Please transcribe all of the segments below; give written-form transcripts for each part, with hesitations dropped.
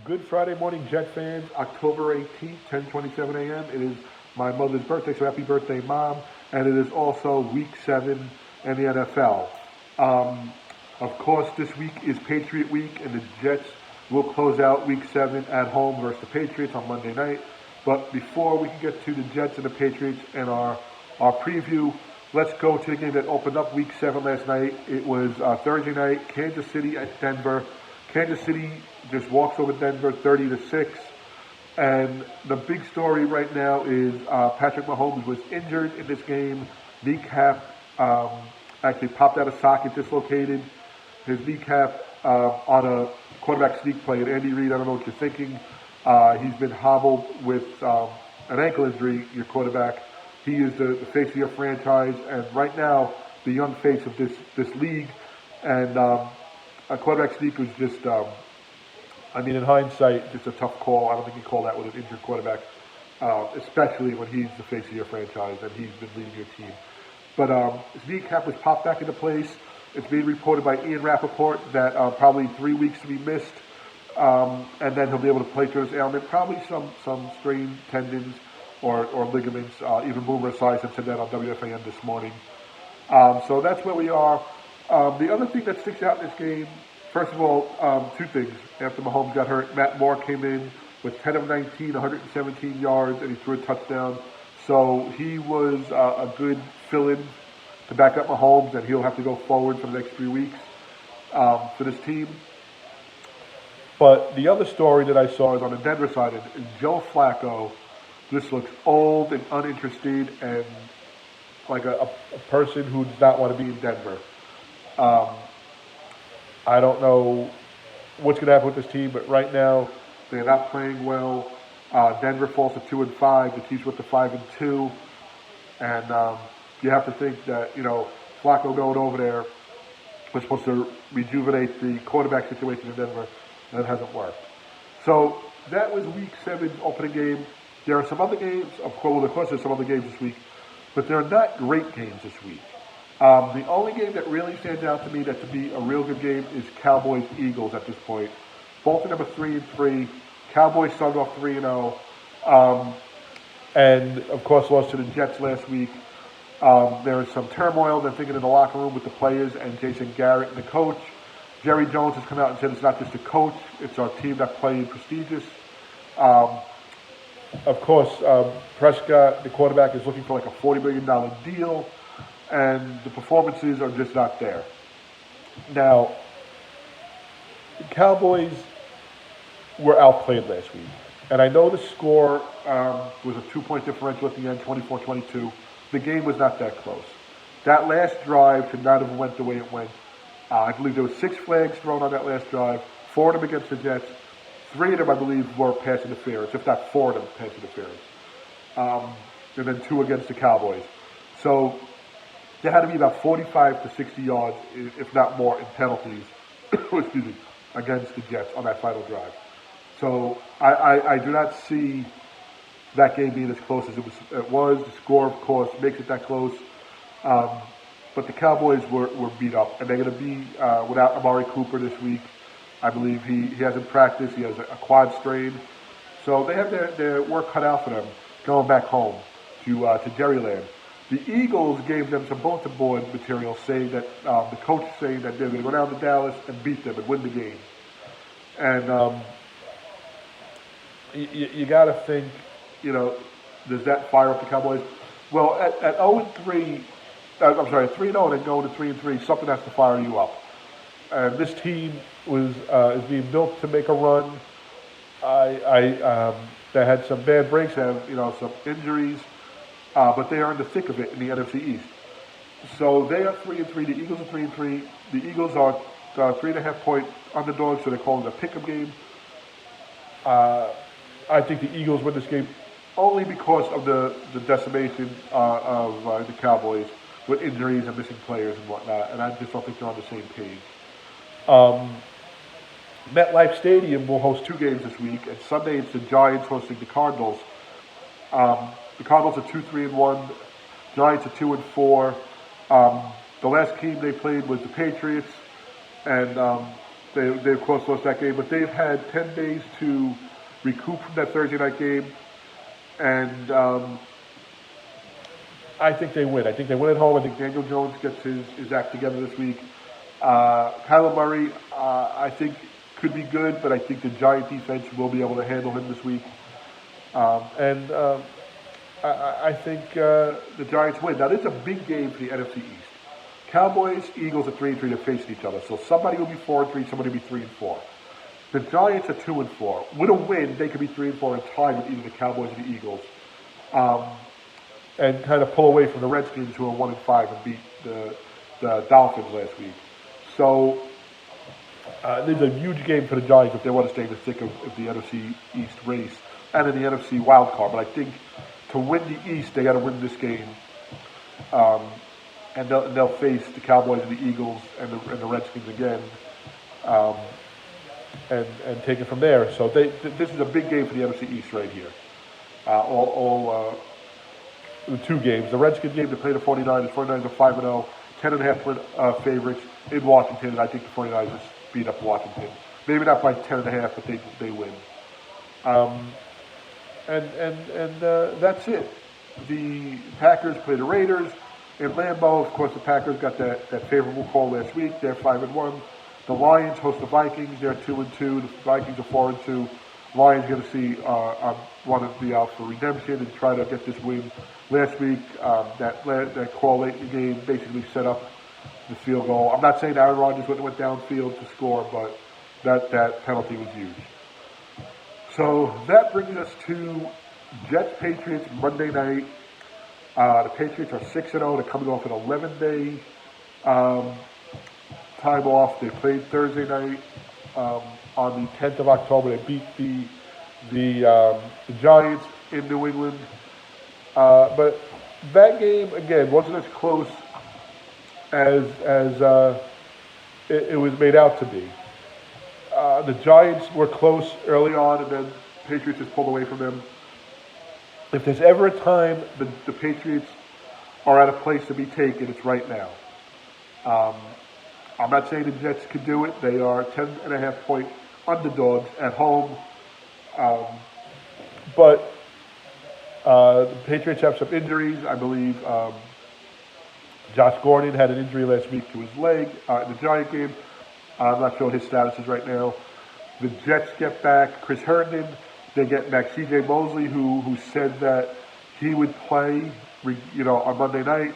Good Friday morning, Jet fans. October 18th, 10:27 a.m. It is my mother's birthday, so happy birthday, Mom. And it is also Week 7 in the NFL. Of course, this week is Patriot Week, and the Jets will close out Week 7 at home versus the Patriots on Monday night. But before we can get to the Jets and the Patriots and our preview, let's go to the game that opened up Week 7 last night. It was Thursday night, Kansas City at Denver. Kansas City just walks over Denver 30-6. And the big story right now is Patrick Mahomes was injured in this game. Kneecap actually popped out of socket, dislocated his kneecap on a quarterback sneak play. And Andy Reid, I don't know what you're thinking. He's been hobbled with an ankle injury, your quarterback. He is the face of your franchise, and right now, the young face of this league. And a quarterback sneak was just, in hindsight, just a tough call. I don't think you call that with an injured quarterback, especially when he's the face of your franchise and he's been leading your team. But his kneecap was popped back into place. It's being reported by Ian Rappaport that probably 3 weeks to be missed, and then he'll be able to play through his ailment. Probably some strained tendons or ligaments. Even Boomer Esiason said that on WFAN this morning. So that's where we are. The other thing that sticks out in this game, first of all, two things. After Mahomes got hurt, Matt Moore came in with 10 of 19, 117 yards, and he threw a touchdown. So he was a good fill-in to back up Mahomes, and he'll have to go forward for the next 3 weeks for this team. But the other story that I saw is on the Denver side, and Joe Flacco just looks old and uninterested and like a person who does not want to be in Denver. I don't know what's going to happen with this team, but right now they're not playing well. Denver falls to 2-5. The Chiefs went to 5-2, and you have to think that Flacco going over there was supposed to rejuvenate the quarterback situation in Denver, and it hasn't worked. So that was Week 7's opening game. There are some other games. Of course, there's some other games this week, but they're not great games this week. The only game that really stands out to me that to be a real good game is Cowboys-Eagles at this point. Both of them are 3-3. Cowboys started off 3-0. And, of course, lost to the Jets last week. There is some turmoil, they're thinking, in the locker room with the players and Jason Garrett and the coach. Jerry Jones has come out and said it's not just the coach, it's our team that played prestigious. Of course, Prescott, the quarterback, is looking for like a $40 million deal, and the performances are just not there. Now, the Cowboys were outplayed last week, and I know the score was a 2-point differential at the end, 24-22. The game was not that close. That last drive should not have went the way it went. I believe there were 6 flags thrown on that last drive, 4 of them against the Jets. 3 of them, I believe, were pass interference, if not 4 of them pass interference. And then 2 against the Cowboys. So there had to be about 45 to 60 yards, if not more, in penalties excuse me, against the Jets on that final drive. So I do not see that game being as close as it was. The score, of course, makes it that close. But the Cowboys were beat up, and they're going to be without Amari Cooper this week. I believe he hasn't practiced. He has a quad strain. So they have their work cut out for them going back home to Jerryland. The Eagles gave them some bulletin board material saying that the coach saying that they're going to go down to Dallas and beat them and win the game. And you got to think, does that fire up the Cowboys? Well, at 0-3, at 3-0 and then going to 3-3, something has to fire you up. And this team is being built to make a run. They had some bad breaks, have some injuries, but they are in the thick of it in the NFC East. So they are 3-3. The Eagles are 3-3. The Eagles are 3.5-point underdogs, so they're calling it a pick-up game. I think the Eagles win this game only because of the decimation of the Cowboys with injuries and missing players and whatnot, and I just don't think they're on the same page. MetLife Stadium will host 2 games this week, and Sunday it's the Giants hosting the Cardinals. The Cardinals are 2-3-1. Giants are 2-4. The last team they played was the Patriots, and They of course lost that game, but they've had 10 days to recoup from that Thursday night game, and I think they win. I think they win at home. I think Daniel Jones gets his act together this week. Kyler Murray, I think, could be good, but I think the Giant defense will be able to handle him this week. I think the Giants win. Now, this is a big game for the NFC East. Cowboys, Eagles are 3-3. They're facing each other. So somebody will be 4-3, somebody will be 3-4. The Giants are 2-4. With a win, they could be 3-4 and tied with either the Cowboys or the Eagles, and kind of pull away from the Redskins, who are 1-5 and beat the Dolphins last week. So this is a huge game for the Giants if they want to stay in the thick of the NFC East race and in the NFC wild card. But I think to win the East, they got to win this game, and they'll face the Cowboys and the Eagles and the Redskins again, and take it from there. So this is a big game for the NFC East right here. The two games. The Redskins game, they play the 49ers. 49ers are 5-0, 10.5 favorites in Washington, and I think the 49ers beat up Washington. Maybe not by 10.5, but they win. And that's it. The Packers play the Raiders in Lambeau. Of course, the Packers got that favorable call last week. They're 5-1. The Lions host the Vikings. They're 2-2. The Vikings are 4-2. Lions going to see want to be out for redemption and try to get this win. Last week, that call late in the game basically set up the field goal. I'm not saying Aaron Rodgers went downfield to score, but that penalty was huge. So that brings us to Jets-Patriots Monday night. The Patriots are 6-0. They're coming off an 11-day time off. They played Thursday night on the 10th of October. They beat the Giants in New England. But that game, again, wasn't as close as it was made out to be. The Giants were close early on, and then Patriots just pulled away from them. If there's ever a time the Patriots are at a place to be taken, it's right now. I'm not saying the Jets could do it. They are 10.5-point underdogs at home. But the Patriots have some injuries. I believe Josh Gordon had an injury last week to his leg in the Giant game. I'm not sure what his status is right now. The Jets get back Chris Herndon. They get back C.J. Mosley, who said that he would play, on Monday night.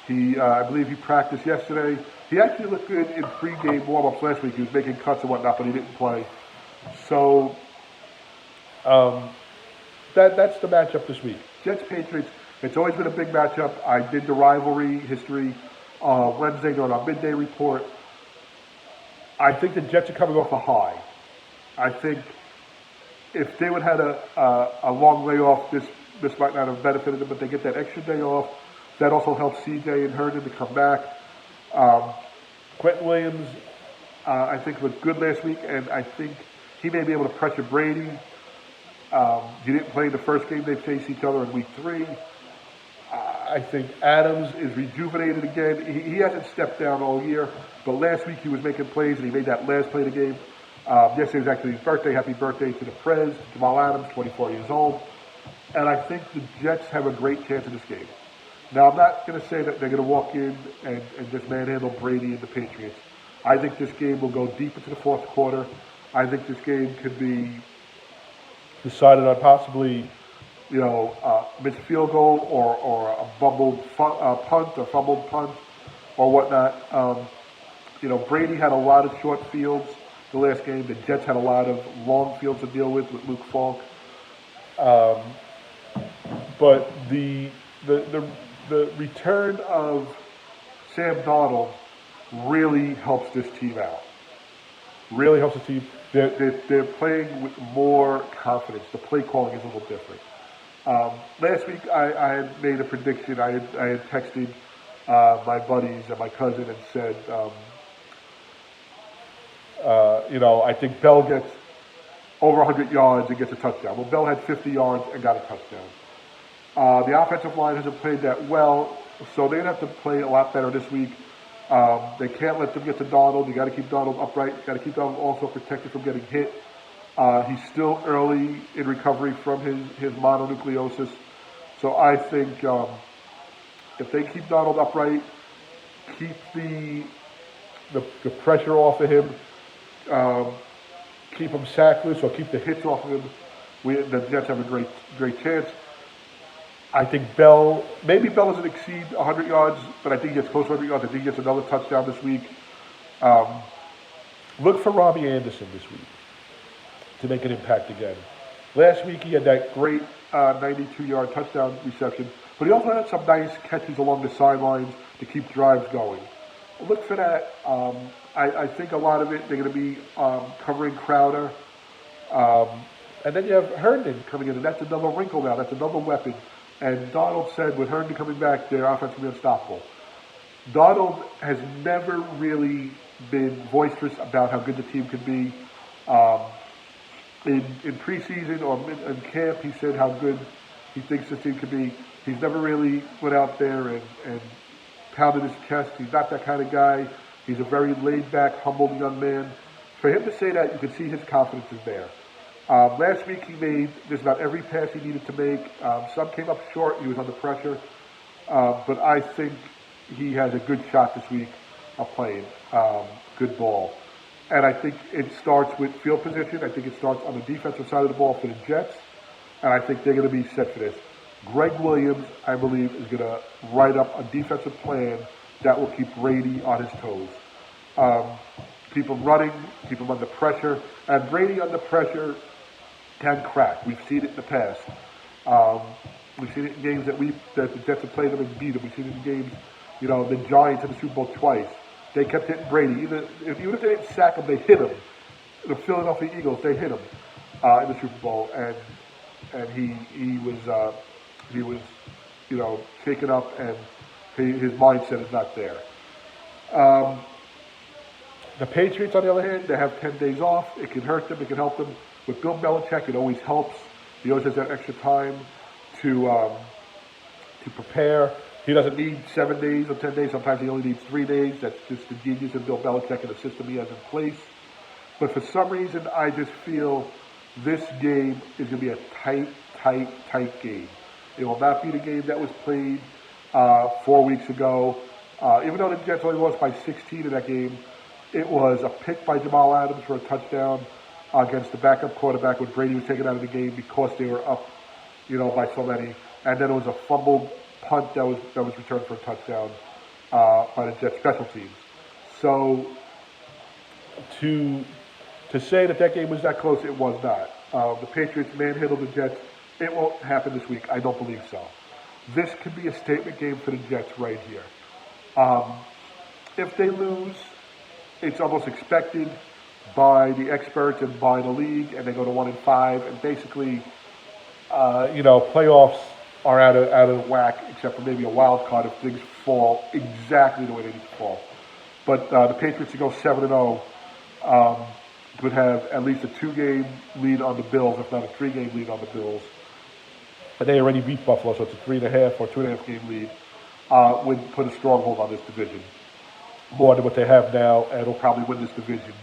I believe he practiced yesterday. He actually looked good in pre-game warm-ups last week. He was making cuts and whatnot, but he didn't play. So that's the matchup this week. Jets-Patriots, it's always been a big matchup. I did the rivalry history Wednesday during our midday report. I think the Jets are coming off a high. I think if they would have had a long layoff, this might not have benefited them, but they get that extra day off. That also helps CJ and Herndon to come back. Quentin Williams, I think, looked good last week, and I think he may be able to pressure Brady. He didn't play in the first game they faced each other in week 3. I think Adams is rejuvenated again. He hasn't stepped down all year, but last week he was making plays, and he made that last play of the game. Yesterday was actually his birthday. Happy birthday to the Prez, Jamal Adams, 24 years old. And I think the Jets have a great chance in this game. Now, I'm not going to say that they're going to walk in and just manhandle Brady and the Patriots. I think this game will go deep into the fourth quarter. I think this game could be decided on possibly, missed field goal or a bumbled punt or fumbled punt or whatnot. Brady had a lot of short fields the last game. The Jets had a lot of long fields to deal with Luke Falk. But the return of Sam Darnold really helps this team out. Really helps the team. They're playing with more confidence. The play calling is a little different. Last week I had made a prediction. I had texted my buddies and my cousin and said, I think Bell gets over 100 yards and gets a touchdown. Well, Bell had 50 yards and got a touchdown. The offensive line hasn't played that well, so they're going to have to play a lot better this week. They can't let them get to Donald. You got to keep Donald upright. You got to keep Donald also protected from getting hit. He's still early in recovery from his mononucleosis. So I think if they keep Donald upright, keep the pressure off of him, keep him sackless, or keep the hits off of him, the Jets have a great chance. I think maybe Bell doesn't exceed 100 yards, but I think he gets close to 100 yards. I think he gets another touchdown this week. Look for Robbie Anderson this week to make an impact again. Last week he had that great 92-yard touchdown reception, but he also had some nice catches along the sidelines to keep drives going. Look for that. I think a lot of it, they're going to be covering Crowder. And then you have Herndon coming in, and that's another wrinkle now. That's another weapon. And Donald said with Herndon coming back, their offense will be unstoppable. Donald has never really been boisterous about how good the team could be. In preseason or in camp, he said how good he thinks this team could be. He's never really went out there and pounded his chest. He's not that kind of guy. He's a very laid-back, humble young man. For him to say that, you can see his confidence is there. Last week he made just about every pass he needed to make. Some came up short. He was under pressure. But I think he has a good shot this week of playing good ball. And I think it starts with field position. I think it starts on the defensive side of the ball for the Jets. And I think they're going to be set for this. Greg Williams, I believe, is going to write up a defensive plan that will keep Brady on his toes. Keep him running, keep him under pressure. And Brady under pressure can crack. We've seen it in the past. We've seen it in games that the Jets have played them and beat them. We've seen it in games, the Giants in the Super Bowl twice. They kept hitting Brady. Even if they didn't sack him, they hit him. The Philadelphia Eagles, they hit him in the Super Bowl, and he was shaken up, and his mindset is not there. The Patriots, on the other hand, they have 10 days off. It can hurt them. It can help them. With Bill Belichick, it always helps. He always has that extra time to prepare. He doesn't need 7 days or 10 days. Sometimes he only needs 3 days. That's just the genius of Bill Belichick and the system he has in place. But for some reason, I just feel this game is going to be a tight game. It will not be the game that was played 4 weeks ago. Even though the Jets only lost by 16 in that game, it was a pick by Jamal Adams for a touchdown against the backup quarterback when Brady was taken out of the game because they were up, by so many. And then it was a fumbled punt that was returned for a touchdown by the Jets special teams. So to say that game was that close, it was not. The Patriots manhandled the Jets. It won't happen this week. I don't believe so. This could be a statement game for the Jets right here. If they lose, it's almost expected by the experts and by the league, and they go to 1-5, and basically, playoffs are out of whack, except for maybe a wild card if things fall exactly the way they need to fall. But the Patriots to go 7-0 would have at least a 2-game lead on the Bills, if not a 3-game lead on the Bills. And they already beat Buffalo, so it's a 3.5 or 2.5-game lead. Would put a stronghold on this division more than what they have now, and will probably win this division,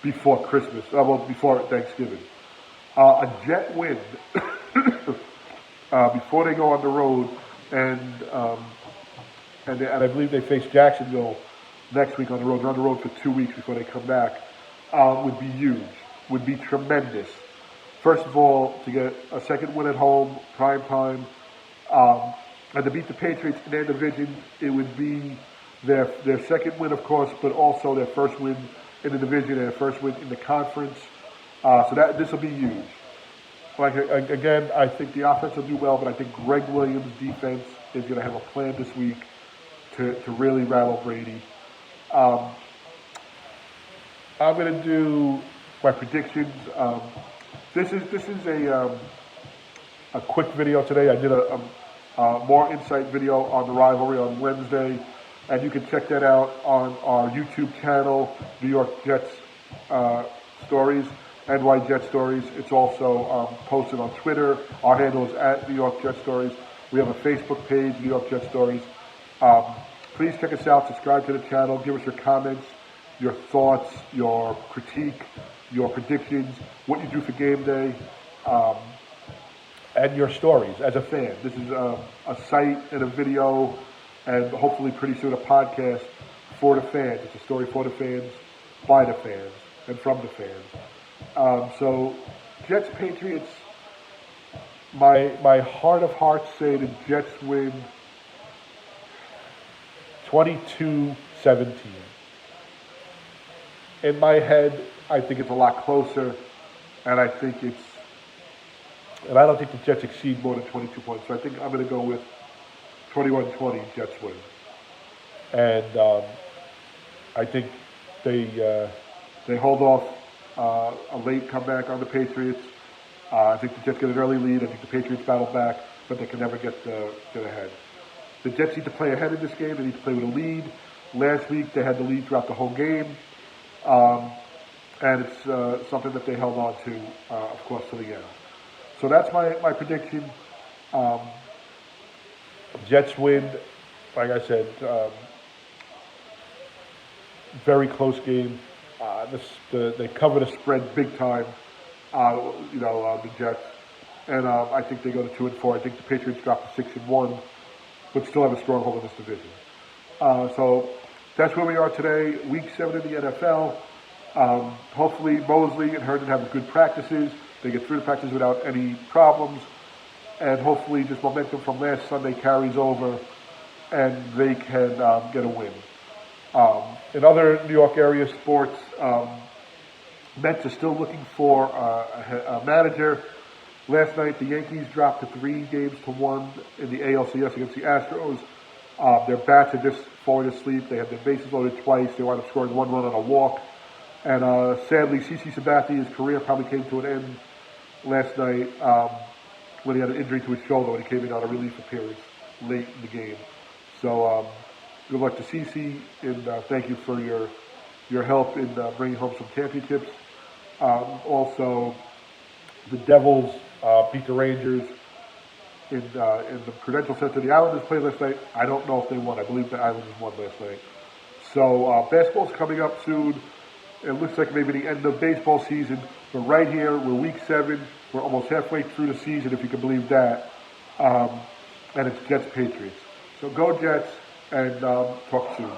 before Christmas, before Thanksgiving. A Jet win before they go on the road, and I believe they face Jacksonville next week on the road. They're on the road for 2 weeks before they come back. Would be huge, would be tremendous. First of all, to get a second win at home, prime time, and to beat the Patriots in their division, it would be their second win, of course, but also their first win in the division and their first win in the conference. So this will be huge. Again, I think the offense will do well, but I think Greg Williams' defense is going to have a plan this week to really rattle Brady. I'm going to do my predictions. This is a quick video today. I did a more insight video on the rivalry on Wednesday, and you can check that out on our YouTube channel, New York Jets Stories, NY Jet Stories. It's also posted on Twitter. Our handle is @New York Jet Stories. We have a Facebook page, New York Jet Stories. Please check us out, subscribe to the channel, give us your comments, your thoughts, your critique, your predictions, what you do for game day, and your stories as a fan. This is a site and a video, and hopefully pretty soon a podcast for the fans. It's a story for the fans, by the fans, and from the fans. So, Jets Patriots, my heart of hearts say the Jets win 22-17. In my head, I think it's a lot closer, and I don't think the Jets exceed more than 22 points. So I think I'm going to go with 21-20 Jets win. And I think they hold off a late comeback on the Patriots. I think the Jets get an early lead. I think the Patriots battle back, but they can never get ahead. The Jets need to play ahead in this game. They need to play with a lead. Last week, they had the lead throughout the whole game. And it's something that they held on to, of course, to the end. So that's my prediction. Jets win, like I said, very close game. They cover the spread big time, the Jets. And I think they go to 2-4. I think the Patriots drop to 6-1, but still have a stronghold in this division. So that's where we are today, Week 7 in the NFL. Hopefully Mosley and Herndon have good practices. They get through the practice without any problems. And hopefully this momentum from last Sunday carries over and they can get a win. In other New York area sports, Mets are still looking for a manager. Last night the Yankees dropped to 3-1 in the ALCS against the Astros. Their bats are just falling asleep. They had their bases loaded twice. They wound up scoring 1 run on a walk. And sadly, CC Sabathia, his career probably came to an end last night when he had an injury to his shoulder when he came in on a relief appearance late in the game. So good luck to CC, and thank you for your help in bringing home some championships. Also, the Devils beat the Rangers in the Prudential Center. The Islanders played last night. I don't know if they won. I believe the Islanders won last night. So basketball's coming up soon. It looks like maybe the end of baseball season. But right here, we're Week 7. We're almost halfway through the season, if you can believe that. And it's Jets Patriots. So go Jets, and talk soon.